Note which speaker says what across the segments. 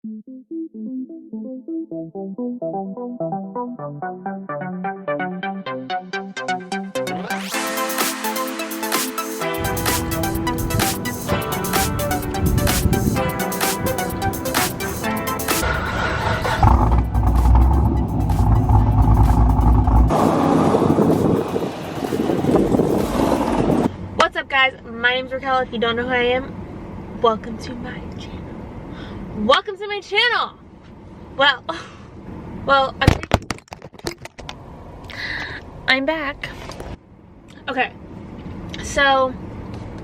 Speaker 1: What's up, guys? My name's Raquel. If you don't know who I am, welcome to my channel. Welcome to my channel. Well, I'm back. Okay, so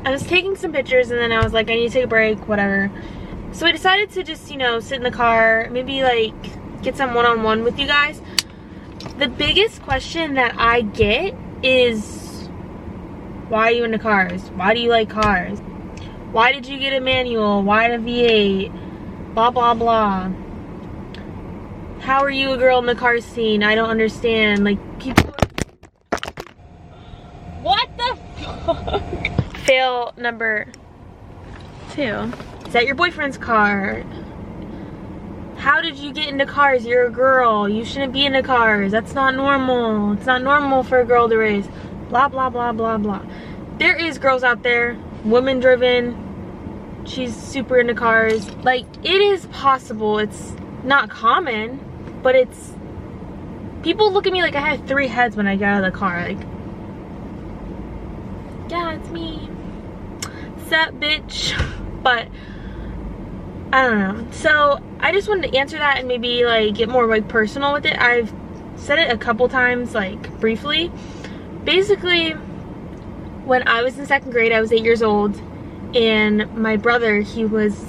Speaker 1: I was taking some pictures and then I was like, I need to take a break, whatever. So I decided to just, you know, sit in the car, maybe like get some one-on-one with you guys. The biggest question that I get is, why are you into cars? Why do you like cars? Why did you get a manual? Why a V8? Blah, blah, blah. How are you a girl in the car scene? I don't understand. Like, people... What the fuck? Fail number 2. Is that your boyfriend's car? How did you get into cars? You're a girl. You shouldn't be into cars. That's not normal. It's not normal for a girl to race. Blah, blah, blah, blah, blah. There is girls out there, women driven. She's super into cars. Like, it is possible. It's not common, but it's... People look at me like I had 3 heads when I got out of the car. Like, yeah, it's me. Sup, bitch? But I don't know. So I just wanted to answer that and maybe like get more like personal with it. I've said it a couple times, like briefly. Basically, when I was in 2nd grade, I was 8 years old, and my brother, he was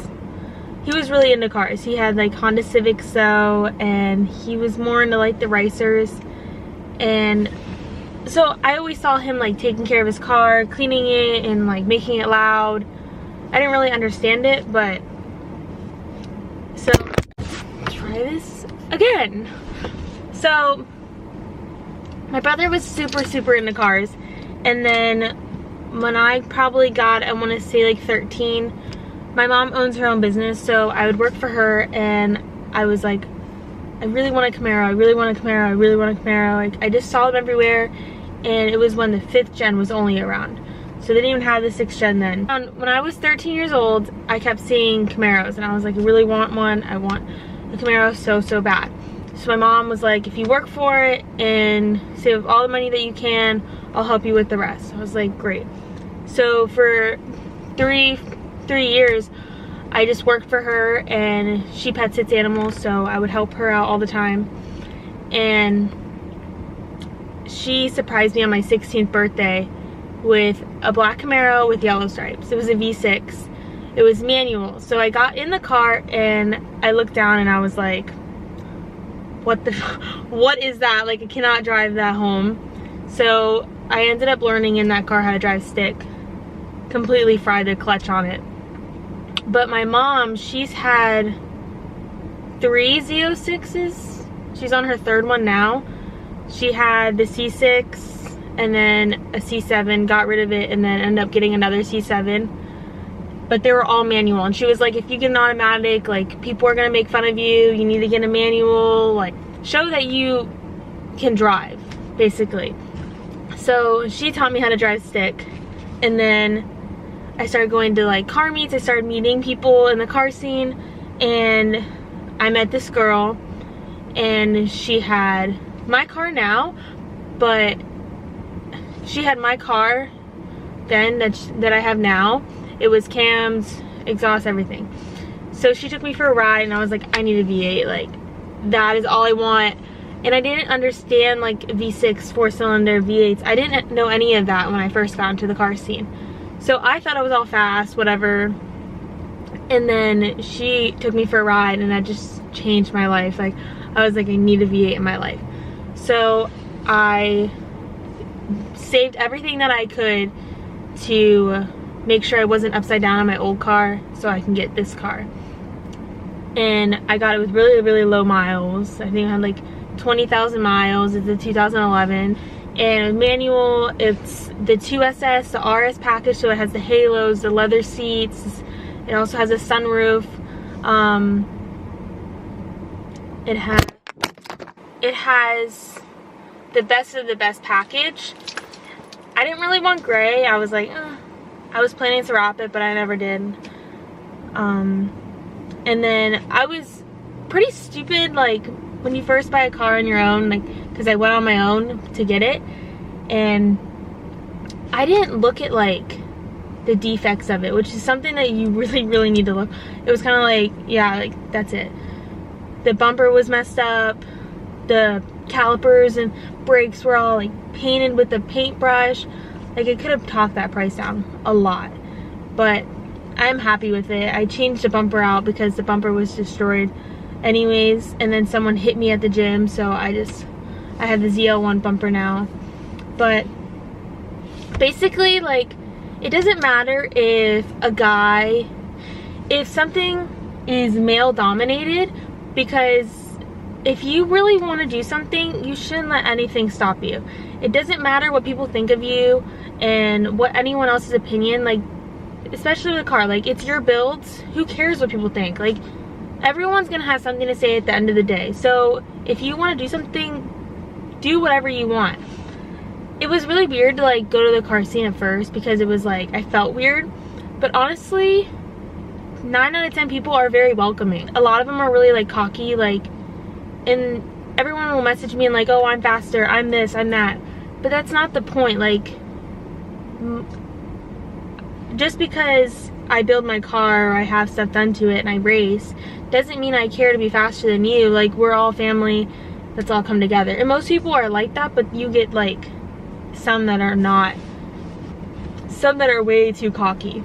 Speaker 1: really into cars. He had like Honda Civic, and he was more into like the racers. And so I always saw him like taking care of his car, cleaning it and like making it loud. I didn't really understand it, but so try this again. So my brother was super into cars, and then when I probably got, I want to say like 13, my mom owns her own business, so I would work for her, and I was like, I really want a Camaro, I really want a Camaro, I really want a Camaro. Like, I just saw them everywhere, and it was when the 5th gen was only around, so they didn't even have the 6th gen then. When I was 13 years old, I kept seeing Camaros, and I was like, I really want one. I want a Camaro so bad. So my mom was like, if you work for it and save all the money that you can, I'll help you with the rest. I was like, great. So for three years, I just worked for her, and she pet sits animals, so I would help her out all the time. And she surprised me on my 16th birthday with a black Camaro with yellow stripes. It was a V6. It was manual. So I got in the car and I looked down and I was like, what is that? Like, I cannot drive that home. So I ended up learning in that car how to drive stick. Completely fried the clutch on it. But my mom, she's had 3 Z06s. She's on her 3rd one now. She had the C6 and then a C7, got rid of it, and then ended up getting another C7. But they were all manual, and she was like, if you get an automatic, like, people are gonna make fun of you. You need to get a manual, like, show that you can drive, basically. So she taught me how to drive stick, and then I started going to like car meets. I started meeting people in the car scene, and I met this girl, and she had my car now, but she had my car then that I have now. It was cams, exhaust, everything. So she took me for a ride, and I was like, I need a V8. Like, that is all I want. And I didn't understand like V6, 4-cylinder, V8s. I didn't know any of that when I first got into the car scene. So I thought it was all fast, whatever. And then she took me for a ride, and that just changed my life. Like, I was like, I need a V8 in my life. So I saved everything that I could to make sure I wasn't upside down on my old car so I can get this car. And I got it with really low miles. I think I had like 20,000 miles. It's a 2011. And manual, it's the 2SS, the RS package, so it has the halos, the leather seats. It also has a sunroof. It has the best of the best package. I didn't really want gray. I was like, I was planning to wrap it, but I never did. And then I was pretty stupid, like when you first buy a car on your own, like because I went on my own to get it, and I didn't look at like the defects of it, which is something that you really need to look. It was kind of like, yeah, like that's it. The bumper was messed up, the calipers and brakes were all like painted with a paintbrush. Like it could have talked that price down a lot, but I'm happy with it. I changed the bumper out because the bumper was destroyed anyways, and then someone hit me at the gym, so I have the ZL1 bumper now. But basically, like, it doesn't matter if something is male dominated, because if you really want to do something, you shouldn't let anything stop you. It doesn't matter what people think of you and what anyone else's opinion, like, especially with a car, like, it's your builds. Who cares what people think? Like, everyone's gonna have something to say at the end of the day. So if you want to do something, do whatever you want. It was really weird to like go to the car scene at first because it was like, I felt weird, but honestly 9 out of 10 people are very welcoming. A lot of them are really like cocky, like, and everyone will message me and like, oh, I'm faster, I'm this, I'm that, but that's not the point. Like, just because I build my car or I have stuff done to it and I race doesn't mean I care to be faster than you. Like, we're all family, let's all come together. And most people are like that, but you get like some that are not, some that are way too cocky.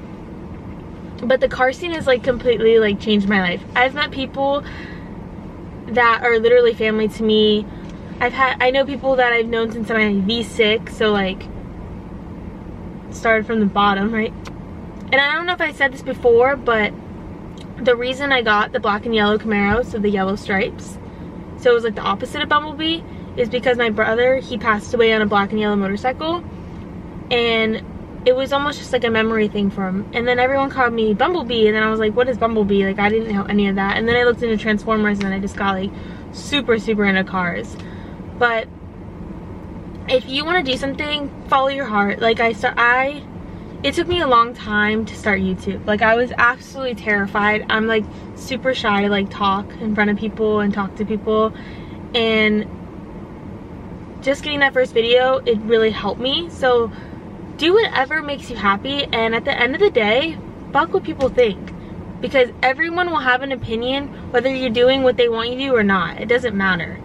Speaker 1: But the car scene has like completely like changed my life. I've met people that are literally family to me. I know people that I've known since I'm V6, so like started from the bottom, right? And I don't know if I said this before, but the reason I got the black and yellow Camaro, so the yellow stripes, so it was like the opposite of Bumblebee, is because my brother, he passed away on a black and yellow motorcycle, and it was almost just like a memory thing for him. And then everyone called me Bumblebee, and then I was like, what is Bumblebee? Like, I didn't know any of that. And then I looked into Transformers, and then I just got like super into cars. But if you want to do something, follow your heart. Like, it took me a long time to start YouTube. Like, I was absolutely terrified. I'm like super shy to like talk in front of people and talk to people, and just getting that first video, it really helped me. So do whatever makes you happy, and at the end of the day, fuck what people think, because everyone will have an opinion whether you're doing what they want you to do or not. It doesn't matter.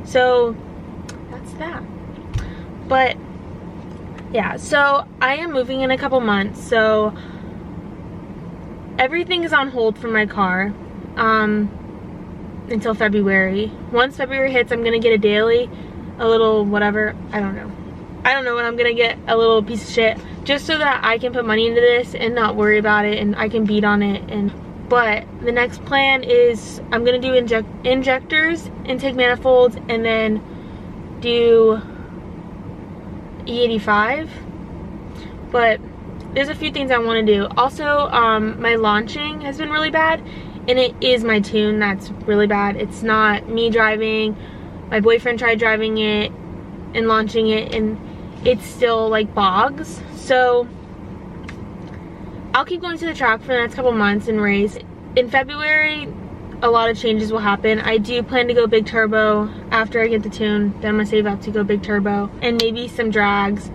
Speaker 1: So that's that. But yeah, so I am moving in a couple months, so everything is on hold for my car until February. Once February hits, I'm gonna get a daily, a little whatever, I don't know what I'm gonna get, a little piece of shit, just so that I can put money into this and not worry about it, and I can beat on it. But the next plan is I'm gonna do injectors, intake manifolds, and then do E85. But there's a few things I want to do. Also, my launching has been really bad, and it is my tune that's really bad. It's not me driving. My boyfriend tried driving it and launching it, and it's still like bogs. So I'll keep going to the track for the next couple months and race. In February, a lot of changes will happen. I do plan to go big turbo after I get the tune. Then I'm gonna save up to go big turbo and maybe some drags.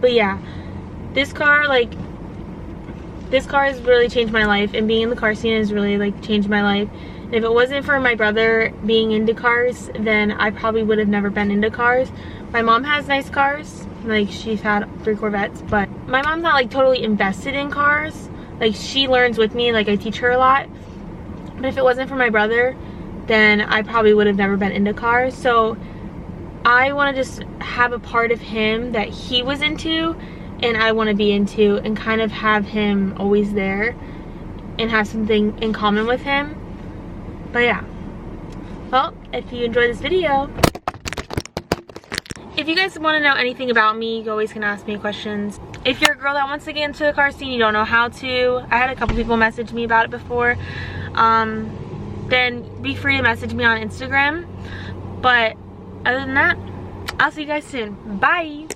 Speaker 1: But yeah, this car has really changed my life, and being in the car scene has really like changed my life. And if it wasn't for my brother being into cars, then I probably would have never been into cars. My mom has nice cars, like she's had 3 Corvettes, but my mom's not like totally invested in cars. Like, she learns with me, like I teach her a lot. But if it wasn't for my brother, then I probably would have never been into cars. So I want to just have a part of him that he was into and I want to be into, and kind of have him always there and have something in common with him. But yeah, well, if you enjoyed this video, if you guys want to know anything about me, you always can ask me questions. If you're a girl that wants to get into the car scene, you don't know how to, I had a couple people message me about it before. then be free to message me on Instagram. But other than that, I'll see you guys soon. Bye.